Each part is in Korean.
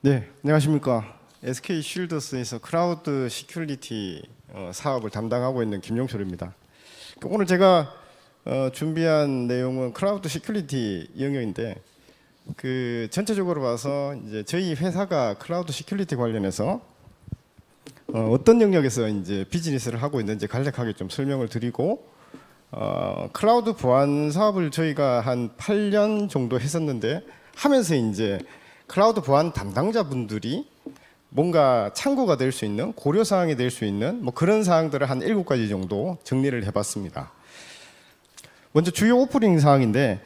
네, 안녕하십니까. SK 쉴더스에서 클라우드 시큐리티 사업을 담당하고 있는 김용철입니다. 오늘 제가 준비한 내용은 클라우드 시큐리티 영역인데, 전체적으로 봐서 이제 저희 회사가 클라우드 시큐리티 관련해서 어떤 영역에서 이제 비즈니스를 하고 있는지 간략하게 좀 설명을 드리고, 클라우드 보안 사업을 저희가 한 8년 정도 했었는데, 하면서 이제 클라우드 보안 담당자분들이 뭔가 참고가 될 수 있는, 고려사항이 될 수 있는 뭐 그런 사항들을 한 7가지 정도 정리를 해봤습니다. 먼저 주요 오프닝 사항인데,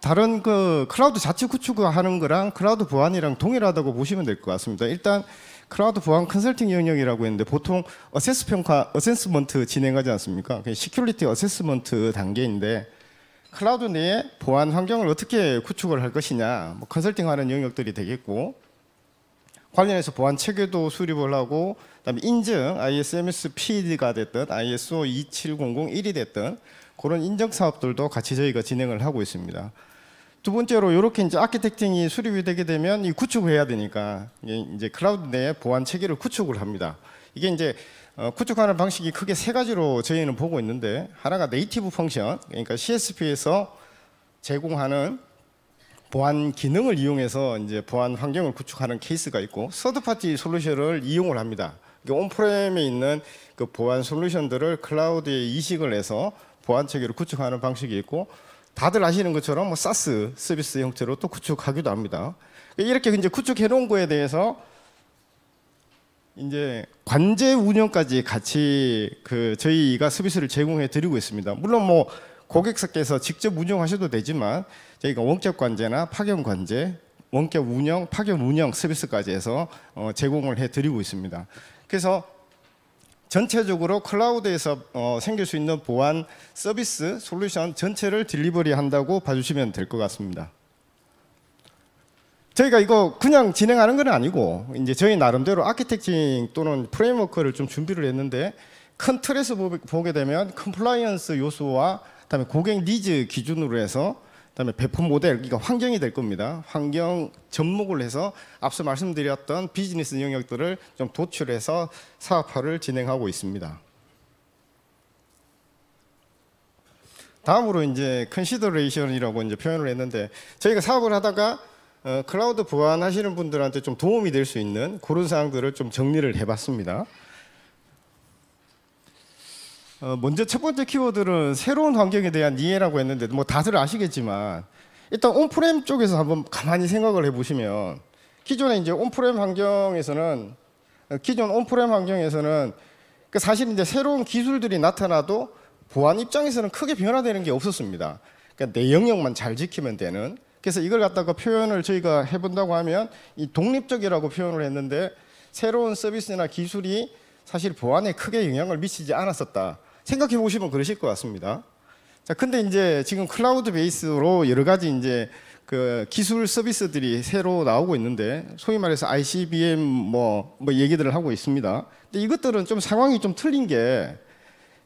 다른 클라우드 자체 구축하는 거랑 클라우드 보안이랑 동일하다고 보시면 될 것 같습니다. 일단 클라우드 보안 컨설팅 영역이라고 했는데, 보통 어세스먼트 진행하지 않습니까? 시큐리티 어세스먼트 단계인데, 클라우드 내에 보안 환경을 어떻게 구축을 할 것이냐, 컨설팅하는 영역들이 되겠고, 관련해서 보안 체계도 수립을 하고, 그다음에 인증, ISMS-PD가 됐든 ISO 27001이 됐든 그런 인증 사업들도 같이 저희가 진행을 하고 있습니다. 두 번째로 이렇게 이제 아키텍팅이 수립이 되게 되면 이 구축을 해야 되니까 이제 클라우드 내에 보안 체계를 구축을 합니다. 이게 이제 구축하는 방식이 크게 3가지로 저희는 보고 있는데, 하나가 네이티브 펑션, 그러니까 CSP에서 제공하는 보안 기능을 이용해서 이제 보안 환경을 구축하는 케이스가 있고, 서드파티 솔루션을 이용을 합니다. 온프렘에 있는 그 보안 솔루션들을 클라우드에 이식을 해서 보안 체계를 구축하는 방식이 있고, 다들 아시는 것처럼 사스 서비스 형태로 또 구축하기도 합니다. 이렇게 이제 구축해 놓은 거에 대해서 이제 관제 운영까지 같이 저희가 서비스를 제공해 드리고 있습니다. 물론 고객께서 직접 운영하셔도 되지만, 저희가 원격 관제나 파견 관제, 원격 운영, 파견 운영 서비스까지 해서 제공을 해 드리고 있습니다. 그래서 전체적으로 클라우드에서 생길 수 있는 보안 서비스 솔루션 전체를 딜리버리 한다고 봐주시면 될 것 같습니다. 저희가 이거 그냥 진행하는 건 아니고, 이제 저희 나름대로 아키텍팅 또는 프레임워크를 좀 준비를 했는데, 큰 틀에서 보게 되면 컴플라이언스 요소와 그다음에 고객 니즈 기준으로 해서, 그다음에 배포 모델, 그러니까 환경이 될 겁니다. 환경 접목을 해서 앞서 말씀드렸던 비즈니스 영역들을 좀 도출해서 사업화를 진행하고 있습니다. 다음으로 이제 컨시더레이션이라고 이제 표현을 했는데, 저희가 사업을 하다가 클라우드 보안하시는 분들한테 좀 도움이 될 수 있는 그런 사항들을 좀 정리를 해봤습니다. 먼저 첫 번째 키워드는 새로운 환경에 대한 이해라고 했는데, 다들 아시겠지만, 일단 온프렘 쪽에서 한번 가만히 생각을 해보시면, 기존에 이제 온프렘 환경에서는 사실 이제 새로운 기술들이 나타나도 보안 입장에서는 크게 변화되는 게 없었습니다. 그러니까 내 영역만 잘 지키면 되는. 그래서 이걸 갖다가 표현을 저희가 해본다고 하면 이 독립적이라고 표현을 했는데, 새로운 서비스나 기술이 사실 보안에 크게 영향을 미치지 않았었다. 생각해 보시면 그러실 것 같습니다. 자, 근데 이제 지금 클라우드 베이스로 여러 가지 이제 기술 서비스들이 새로 나오고 있는데, 소위 말해서 ICBM 얘기들을 하고 있습니다. 근데 이것들은 좀 상황이 좀 틀린 게,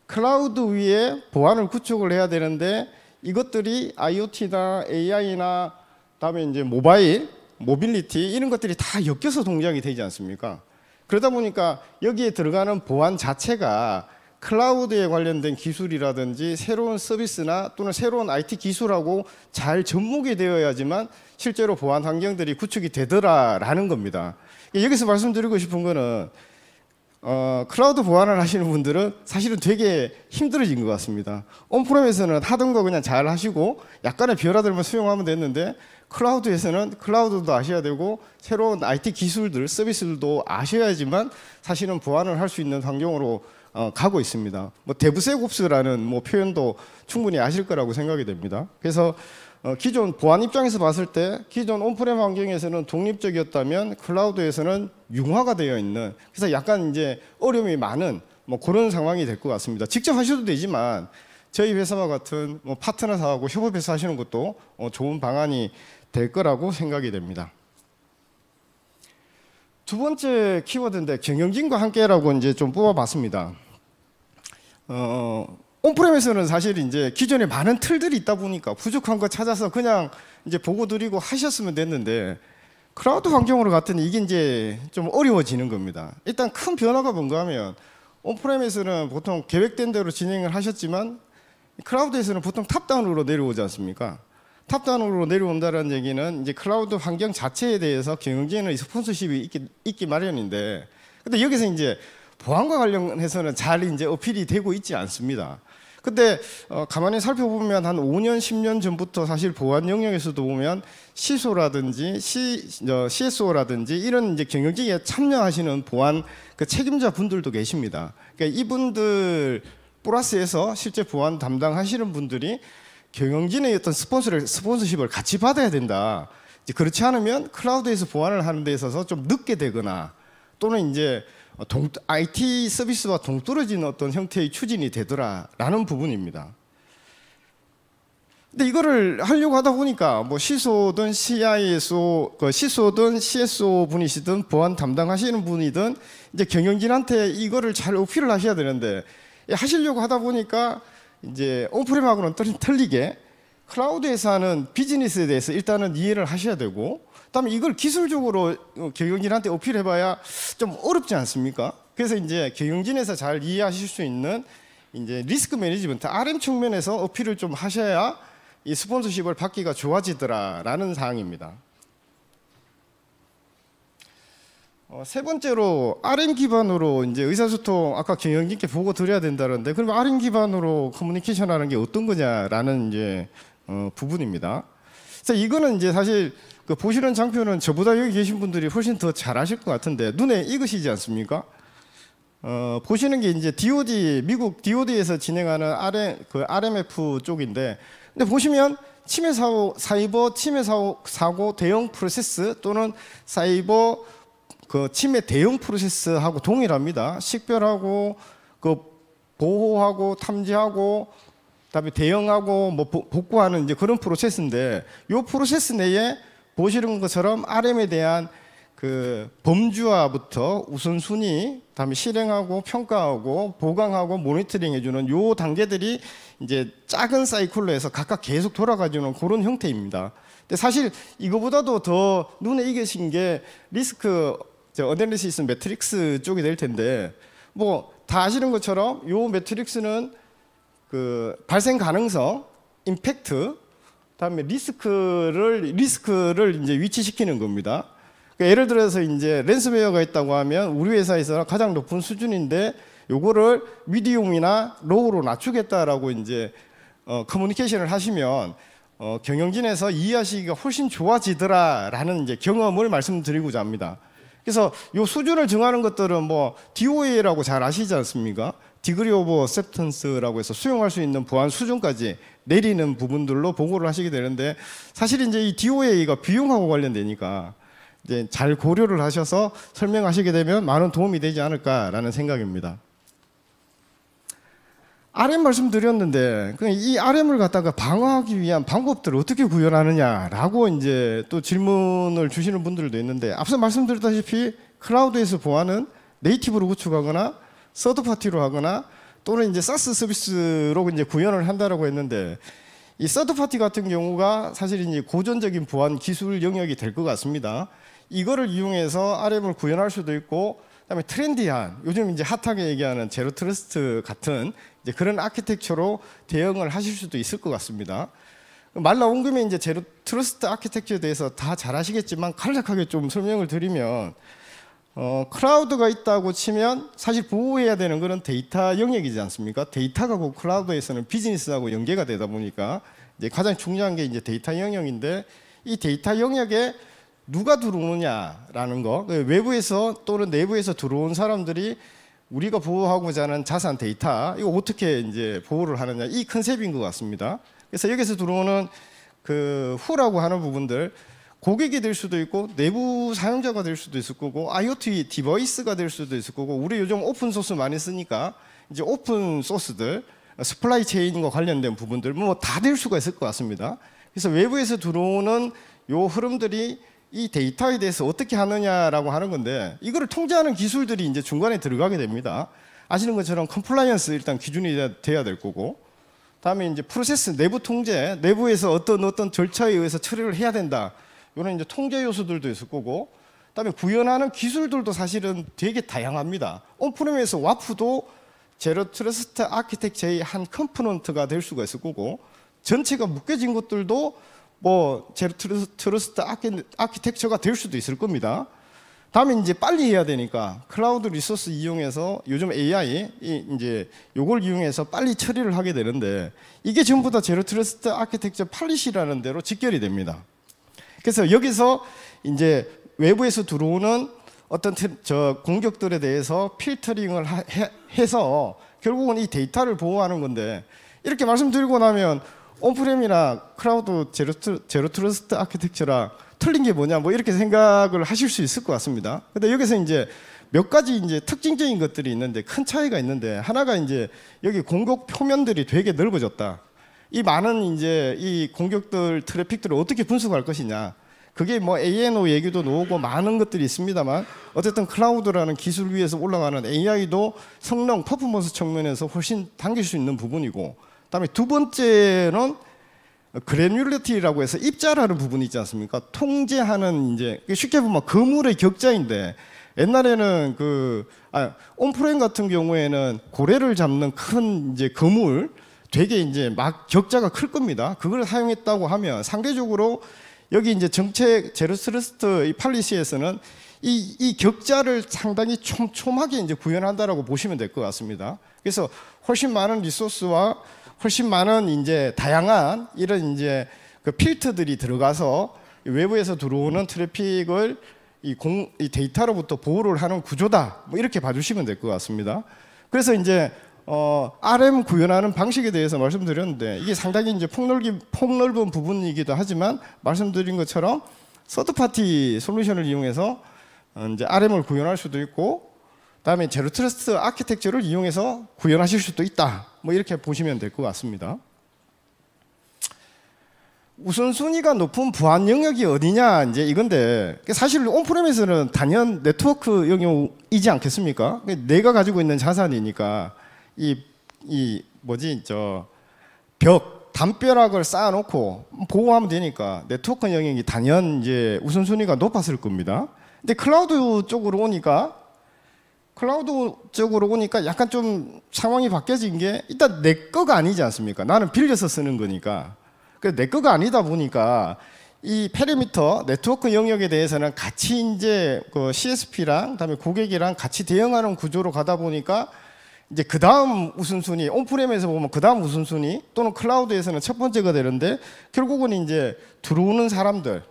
클라우드 위에 보안을 구축을 해야 되는데, 이것들이 IoT나 AI나 그다음에 이제 모빌리티 이런 것들이 다 엮여서 동작이 되지 않습니까? 그러다 보니까 여기에 들어가는 보안 자체가 클라우드에 관련된 기술이라든지 새로운 서비스나 또는 새로운 IT 기술하고 잘 접목이 되어야지만 실제로 보안 환경들이 구축이 되더라라는 겁니다. 여기서 말씀드리고 싶은 거는, 클라우드 보안을 하시는 분들은 사실은 되게 힘들어진 것 같습니다. 온프렘에서는 하던 거 그냥 잘 하시고 약간의 변화들만 수용하면 됐는데, 클라우드에서는 클라우드도 아셔야 되고 새로운 IT 기술들, 서비스들도 아셔야지만 사실은 보안을 할 수 있는 환경으로 가고 있습니다. 데브세옵스라는 표현도 충분히 아실 거라고 생각이 됩니다. 그래서 기존 보안 입장에서 봤을 때, 기존 온프렘 환경에서는 독립적이었다면 클라우드에서는 융화가 되어 있는, 그래서 약간 이제 어려움이 많은 그런 상황이 될 것 같습니다. 직접 하셔도 되지만 저희 회사와 같은 파트너사하고 협업해서 하시는 것도 좋은 방안이 될 거라고 생각이 됩니다. 두 번째 키워드인데, 경영진과 함께라고 이제 좀 뽑아봤습니다. 온프렘에서는 사실 이제 기존에 많은 틀들이 있다 보니까 부족한 거 찾아서 그냥 이제 보고 드리고 하셨으면 됐는데, 클라우드 환경으로 갔더니 이게 이제 좀 어려워지는 겁니다. 일단 큰 변화가 뭔가 하면 온프레미스는 보통 계획된 대로 진행을 하셨지만 클라우드에서는 보통 탑다운으로 내려오지 않습니까? 탑다운으로 내려온다는 얘기는 이제 클라우드 환경 자체에 대해서 경영진의 스폰서십이 있기 마련인데, 근데 여기서 이제 보안과 관련해서는 잘 이제 어필이 되고 있지 않습니다. 근데 가만히 살펴보면 한 5년, 10년 전부터 사실 보안 영역에서도 보면 CISO라든지 CSO라든지 이런 이제 경영진에 참여하시는 보안 그 책임자 분들도 계십니다. 그러니까 이분들 플러스해서 실제 보안 담당하시는 분들이 경영진의 어떤 스폰서십을 같이 받아야 된다. 그렇지 않으면 클라우드에서 보안을 하는 데 있어서 좀 늦게 되거나 또는 이제 IT 서비스와 동떨어지는 어떤 형태의 추진이 되더라라는 부분입니다. 근데 이거를 하려고 하다 보니까 뭐 CISO든 CISO든 CSO 분이시든 보안 담당하시는 분이든 이제 경영진한테 이거를 잘 어필을 하셔야 되는데, 하시려고 하다 보니까 이제 온프렘하고는 틀리게 클라우드에서 하는 비즈니스에 대해서 일단은 이해를 하셔야 되고, 그다음에 이걸 기술적으로 경영진한테 어필해봐야 좀 어렵지 않습니까? 그래서 이제 경영진에서 잘 이해하실 수 있는 이제 리스크 매니지먼트 RM 측면에서 어필을 좀 하셔야 이 스폰서십을 받기가 좋아지더라라는 사항입니다. 세 번째로 RM 기반으로 이제 의사소통, 아까 경영진께 보고 드려야 된다는데, 그럼 RM 기반으로 커뮤니케이션하는 게 어떤 거냐라는 이제 부분입니다. 그래서 이거는 이제 사실 그 보시는 장표는 저보다 여기 계신 분들이 훨씬 더 잘 아실 것 같은데 눈에 익으시지 않습니까? 보시는 게 이제 DoD, 미국 DoD에서 진행하는 RMF 쪽인데, 근데 보시면 사이버 침해 사고 대응 프로세스 또는 사이버 그 침해 대응 프로세스하고 동일합니다. 식별하고 그 보호하고 탐지하고 그다음에 대응하고 뭐 복구하는 이제 그런 프로세스인데, 이 프로세스 내에 보시는 것처럼 RM에 대한 그 범주화부터 우선순위, 그다음에 실행하고 평가하고 보강하고 모니터링 해주는 요 단계들이 이제 작은 사이클로 해서 각각 계속 돌아가주는 그런 형태입니다. 근데 사실 이거보다도 더 눈에 익으신 게 리스크 어널리시스 매트릭스 쪽이 될 텐데, 뭐 다 아시는 것처럼 요 매트릭스는 그 발생 가능성, 임팩트, 그다음에 리스크를 이제 위치시키는 겁니다. 그러니까 예를 들어서 이제 랜섬웨어가 있다고 하면 우리 회사에서 가장 높은 수준인데 요거를 미디움이나 로우로 낮추겠다라고 이제 커뮤니케이션을 하시면 경영진에서 이해하시기가 훨씬 좋아지더라라는 이제 경험을 말씀드리고자 합니다. 그래서 요 수준을 정하는 것들은 뭐 DOA라고 잘 아시지 않습니까? 디그리 오브 어셉턴스라고 해서 수용할 수 있는 보안 수준까지 내리는 부분들로 보고를 하시게 되는데, 사실 이제 이 DOA가 비용하고 관련되니까 이제 잘 고려를 하셔서 설명하시게 되면 많은 도움이 되지 않을까라는 생각입니다. RM 말씀드렸는데 이 RM을 갖다가 방어하기 위한 방법들을 어떻게 구현하느냐라고 이제 또 질문을 주시는 분들도 있는데, 앞서 말씀드렸다시피 클라우드에서 보안은 네이티브로 구축하거나 서드 파티로 하거나 또는 이제 사스 서비스로 이제 구현을 한다라고 했는데, 이 서드 파티 같은 경우가 사실 이제 고전적인 보안 기술 영역이 될 것 같습니다. 이거를 이용해서 RM을 구현할 수도 있고, 그다음에 트렌디한 요즘 이제 핫하게 얘기하는 제로 트러스트 같은 이제 그런 아키텍처로 대응을 하실 수도 있을 것 같습니다. 말 나온 김에 이제 제로 트러스트 아키텍처에 대해서 다 잘 아시겠지만 간략하게 좀 설명을 드리면, 클라우드가 있다고 치면 사실 보호해야 되는 것은 데이터 영역이지 않습니까? 데이터가 그 클라우드에서는 비즈니스하고 연계가 되다 보니까 이제 가장 중요한 게 이제 데이터 영역인데, 이 데이터 영역에 누가 들어오느냐라는 거, 외부에서 또는 내부에서 들어온 사람들이 우리가 보호하고자 하는 자산 데이터, 이거 어떻게 이제 보호를 하느냐, 이 컨셉인 것 같습니다. 그래서 여기서 들어오는 그 후라고 하는 부분들, 고객이 될 수도 있고 내부 사용자가 될 수도 있을 거고 IoT 디바이스가 될 수도 있을 거고, 우리 요즘 오픈 소스 많이 쓰니까 이제 오픈 소스들, 스플라이 체인과 관련된 부분들 뭐 다 될 수가 있을 것 같습니다. 그래서 외부에서 들어오는 요 흐름들이 이 데이터에 대해서 어떻게 하느냐라고 하는 건데, 이거를 통제하는 기술들이 이제 중간에 들어가게 됩니다. 아시는 것처럼 컴플라이언스 일단 기준이 돼야 될 거고, 다음에 이제 프로세스 내부 통제, 내부에서 어떤 절차에 의해서 처리를 해야 된다. 이런 이제 통제 요소들도 있을 거고, 그다음에 구현하는 기술들도 사실은 되게 다양합니다. 온프레미스 와프도 제로 트러스트 아키텍처의 한 컴포넌트가 될 수가 있을 거고, 전체가 묶여진 것들도 뭐 제로 트러스트 아키텍처가 될 수도 있을 겁니다. 다음에 이제 빨리 해야 되니까 클라우드 리소스 이용해서 요즘 AI 이제 요걸 이용해서 빨리 처리를 하게 되는데, 이게 전부 다 제로 트러스트 아키텍처 팔릿이라는 대로 직결이 됩니다. 그래서 여기서 이제 외부에서 들어오는 어떤 공격들에 대해서 필터링을 해서 결국은 이 데이터를 보호하는 건데, 이렇게 말씀드리고 나면 온프렘이나 클라우드 제로 트러스트 아키텍처랑 틀린 게 뭐냐 뭐 이렇게 생각을 하실 수 있을 것 같습니다. 근데 여기서 이제 몇 가지 이제 특징적인 것들이 있는데, 큰 차이가 있는데, 하나가 이제 여기 공격 표면들이 되게 넓어졌다. 이 많은 이제 이 공격들 트래픽들을 어떻게 분석할 것이냐, 그게 뭐 ANO 얘기도 나오고 많은 것들이 있습니다만, 어쨌든 클라우드라는 기술 위에서 올라가는 AI도 성능 퍼포먼스 측면에서 훨씬 당길 수 있는 부분이고, 그다음에 두 번째는 그래뉴리티라고 해서 입자라는 부분이 있지 않습니까? 통제하는, 이제 쉽게 보면 거물의 격자인데, 옛날에는 온프레임 같은 경우에는 고래를 잡는 큰 이제 거물, 되게 이제 막 격자가 클 겁니다. 그걸 사용했다고 하면 상대적으로 여기 이제 정책 제로 트러스트 이 팔리시에서는 이 격자를 상당히 촘촘하게 이제 구현한다라고 보시면 될 것 같습니다. 그래서 훨씬 많은 리소스와 훨씬 많은 이제 다양한 이런 이제 그 필터들이 들어가서 외부에서 들어오는 트래픽을 이 데이터로부터 보호를 하는 구조다, 뭐 이렇게 봐주시면 될 것 같습니다. 그래서 이제 RM 구현하는 방식에 대해서 말씀드렸는데, 이게 상당히 이제 폭넓은 부분이기도 하지만, 말씀드린 것처럼 서드 파티 솔루션을 이용해서 이제 RM을 구현할 수도 있고, 그다음에 제로 트러스트 아키텍처를 이용해서 구현하실 수도 있다, 뭐 이렇게 보시면 될 것 같습니다. 우선순위가 높은 보안 영역이 어디냐, 이제 이건데, 사실 온프레미스는 단연 네트워크 영역이지 않겠습니까? 내가 가지고 있는 자산이니까 담벼락을 쌓아놓고 보호하면 되니까 네트워크 영역이 단연 이제 우선순위가 높았을 겁니다. 근데 클라우드 쪽으로 오니까 약간 좀 상황이 바뀌어진 게, 일단 내 거가 아니지 않습니까? 나는 빌려서 쓰는 거니까. 내 거가 아니다 보니까 이 페리미터 네트워크 영역에 대해서는 같이 이제 그 CSP랑 그다음에 고객이랑 같이 대응하는 구조로 가다 보니까, 이제 그 다음 우선순위, 온프렘에서 보면 그 다음 우선순위, 또는 클라우드에서는 첫 번째가 되는데, 결국은 이제 들어오는 사람들,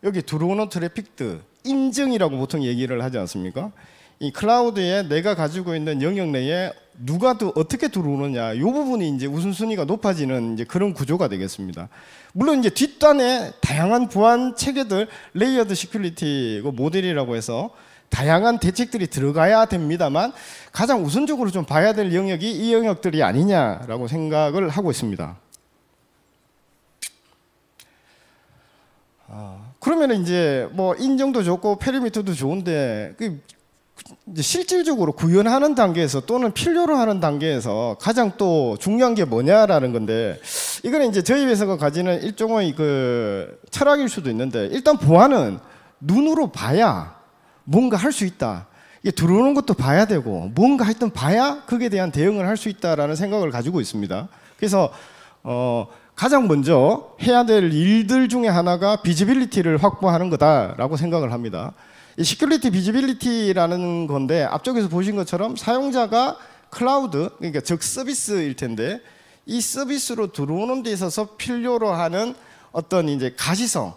여기 들어오는 트래픽들, 인증이라고 보통 얘기를 하지 않습니까? 이 클라우드에 내가 가지고 있는 영역 내에 누가 어떻게 들어오느냐, 이 부분이 이제 우선순위가 높아지는 이제 그런 구조가 되겠습니다. 물론 이제 뒷단에 다양한 보안 체계들, 레이어드 시큐리티 모델이라고 해서 다양한 대책들이 들어가야 됩니다만, 가장 우선적으로 좀 봐야 될 영역이 이 영역들이 아니냐라고 생각을 하고 있습니다. 그러면 이제 뭐 인정도 좋고 페리미터도 좋은데, 이제 실질적으로 구현하는 단계에서 또는 필요로 하는 단계에서 가장 또 중요한 게 뭐냐라는 건데, 이거는 이제 저희 회사가 가지는 일종의 그 철학일 수도 있는데, 일단 보안은 눈으로 봐야 뭔가 할 수 있다. 이게 들어오는 것도 봐야 되고, 뭔가 하여튼 봐야 거기에 대한 대응을 할 수 있다라는 생각을 가지고 있습니다. 그래서 가장 먼저 해야 될 일들 중에 하나가 비지빌리티를 확보하는 거다라고 생각을 합니다. 이 시큐리티 비지빌리티라는 건데, 앞쪽에서 보신 것처럼 사용자가 클라우드, 그러니까 즉 서비스일 텐데, 이 서비스로 들어오는 데 있어서 필요로 하는 어떤 이제 가시성,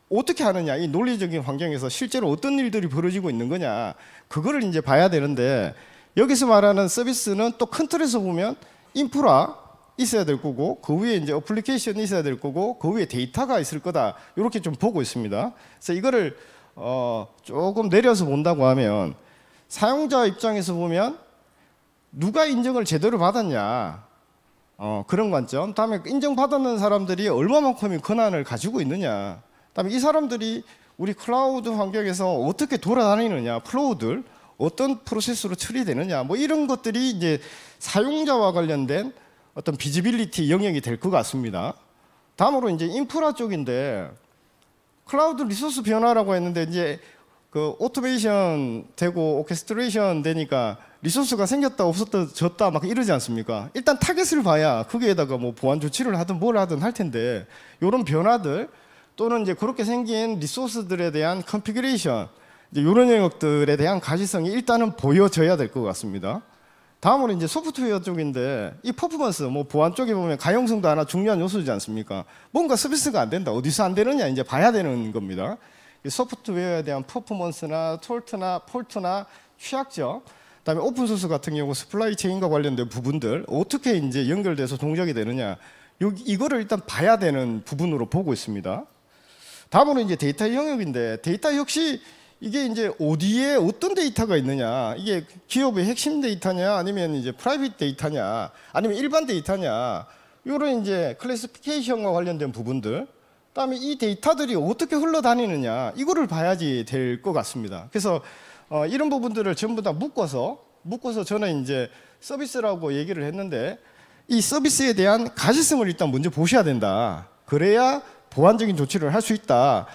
어떻게 하느냐, 이 논리적인 환경에서 실제로 어떤 일들이 벌어지고 있는 거냐, 그거를 이제 봐야 되는데, 여기서 말하는 서비스는 또 큰 틀에서 보면 인프라 있어야 될 거고, 그 위에 이제 어플리케이션이 있어야 될 거고, 그 위에 데이터가 있을 거다, 이렇게 좀 보고 있습니다. 그래서 이거를 조금 내려서 본다고 하면, 사용자 입장에서 보면 누가 인정을 제대로 받았냐, 그런 관점, 다음에 인정받았는 사람들이 얼마만큼의 권한을 가지고 있느냐, 다음에 이 사람들이 우리 클라우드 환경에서 어떻게 돌아다니느냐, 플로우들 어떤 프로세스로 처리되느냐, 뭐 이런 것들이 이제 사용자와 관련된 어떤 비지빌리티 영역이 될 것 같습니다. 다음으로 이제 인프라 쪽인데, 클라우드 리소스 변화라고 했는데 이제 그 오토메이션 되고 오케스트레이션 되니까 리소스가 생겼다 없어졌다 막 이러지 않습니까? 일단 타겟을 봐야 거기에다가 뭐 보안 조치를 하든 뭘 하든 할 텐데 이런 변화들 또는 이제 그렇게 생긴 리소스들에 대한 컨피그레이션 이제 이런 영역들에 대한 가시성이 일단은 보여져야 될 것 같습니다. 다음으로 이제 소프트웨어 쪽인데 이 퍼포먼스 뭐 보안 쪽에 보면 가용성도 하나 중요한 요소지 않습니까? 뭔가 서비스가 안 된다 어디서 안 되느냐 이제 봐야 되는 겁니다. 소프트웨어에 대한 퍼포먼스나 톨트나 폴트나 취약점, 그다음에 오픈 소스 같은 경우 스플라이 체인과 관련된 부분들 어떻게 이제 연결돼서 동작이 되느냐 이거를 일단 봐야 되는 부분으로 보고 있습니다. 다음으로 이제 데이터 영역인데 데이터 역시 이게 이제 어디에 어떤 데이터가 있느냐 이게 기업의 핵심 데이터냐 아니면 이제 프라이빗 데이터냐 아니면 일반 데이터냐 이런 이제 클래시피케이션과 관련된 부분들 그다음에 이 데이터들이 어떻게 흘러다니느냐 이거를 봐야지 될 것 같습니다. 그래서 이런 부분들을 전부 다 묶어서 저는 이제 서비스라고 얘기를 했는데 이 서비스에 대한 가시성을 일단 먼저 보셔야 된다. 그래야 보완적인 조치를 할 수 있다.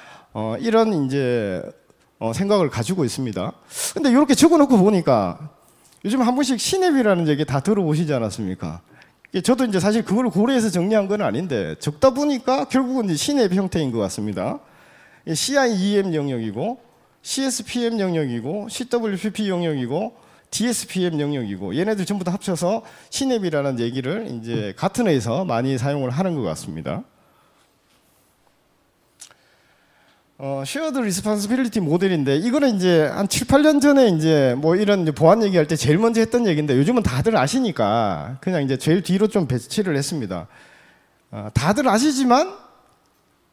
이런 이제 생각을 가지고 있습니다. 근데 이렇게 적어놓고 보니까 요즘 한 번씩 시냅이라는 얘기 다 들어보시지 않았습니까? 저도 이제 사실 그걸 고려해서 정리한 건 아닌데 적다 보니까 결국은 이제 시냅 형태인 것 같습니다. CIEM 영역이고 CSPM 영역이고 CWPP 영역이고 DSPM 영역이고 얘네들 전부 다 합쳐서 시냅이라는 얘기를 이제 같은 회에서 많이 사용을 하는 것 같습니다. 쉐어드 리스폰시빌리티 모델인데 이거는 이제 한 7, 8년 전에 이제 뭐 이런 이제 보안 얘기할 때 제일 먼저 했던 얘기인데 요즘은 다들 아시니까 그냥 이제 제일 뒤로 좀 배치를 했습니다. 다들 아시지만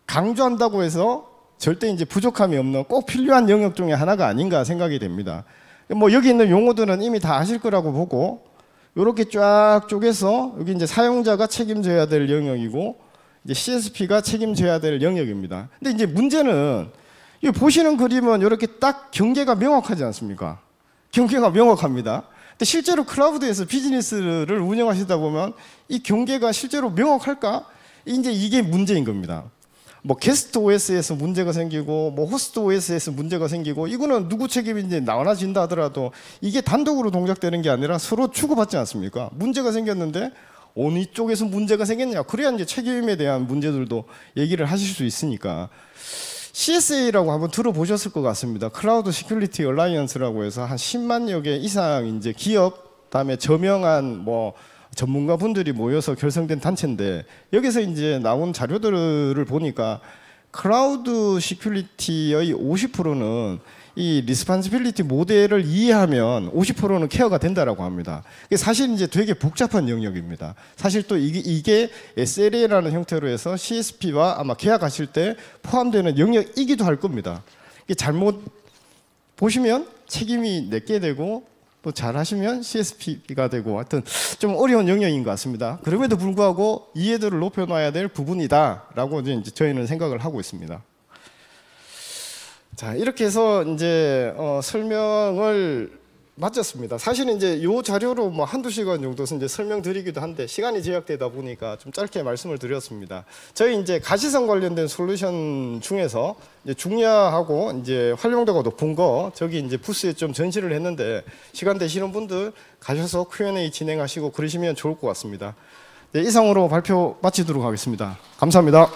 강조한다고 해서 절대 이제 부족함이 없는 꼭 필요한 영역 중에 하나가 아닌가 생각이 됩니다. 뭐 여기 있는 용어들은 이미 다 아실 거라고 보고 이렇게 쫙 쪼개서 여기 이제 사용자가 책임져야 될 영역이고 이제 CSP가 책임져야 될 영역입니다. 근데 이제 문제는 이 보시는 그림은 이렇게 딱 경계가 명확하지 않습니까? 경계가 명확합니다. 근데 실제로 클라우드에서 비즈니스를 운영하시다 보면 이 경계가 실제로 명확할까? 이제 이게 문제인 겁니다. 뭐 게스트 OS에서 문제가 생기고 뭐 호스트 OS에서 문제가 생기고 이거는 누구 책임인지 나눠진다 하더라도 이게 단독으로 동작되는 게 아니라 서로 주고받지 않습니까? 문제가 생겼는데 어느 쪽에서 문제가 생겼냐 그래야 이제 책임에 대한 문제들도 얘기를 하실 수 있으니까 CSA라고 한번 들어보셨을 것 같습니다. 클라우드 시큐리티 얼라이언스라고 해서 한 10만여 개 이상 이제 기업 다음에 저명한 뭐 전문가 분들이 모여서 결성된 단체인데 여기서 이제 나온 자료들을 보니까 클라우드 시큐리티의 50%는 이 리스폰시빌리티 모델을 이해하면 50%는 케어가 된다라고 합니다. 사실 이제 되게 복잡한 영역입니다. 사실 또 이게 SLA라는 형태로 해서 CSP와 아마 계약하실 때 포함되는 영역이기도 할 겁니다. 이게 잘못 보시면 책임이 내게 되고 또 잘하시면 CSP가 되고 하여튼 좀 어려운 영역인 것 같습니다. 그럼에도 불구하고 이해도를 높여놔야 될 부분이다라고 이제 저희는 생각을 하고 있습니다. 자, 이렇게 해서 이제 설명을 마쳤습니다. 사실은 이제 이 자료로 뭐 한두 시간 정도 이제 설명드리기도 한데 시간이 제약되다 보니까 좀 짧게 말씀을 드렸습니다. 저희 이제 가시성 관련된 솔루션 중에서 이제 중요하고 이제 활용도가 높은 거 저기 이제 부스에 좀 전시를 했는데 시간 되시는 분들 가셔서 Q&A 진행하시고 그러시면 좋을 것 같습니다. 네, 이상으로 발표 마치도록 하겠습니다. 감사합니다.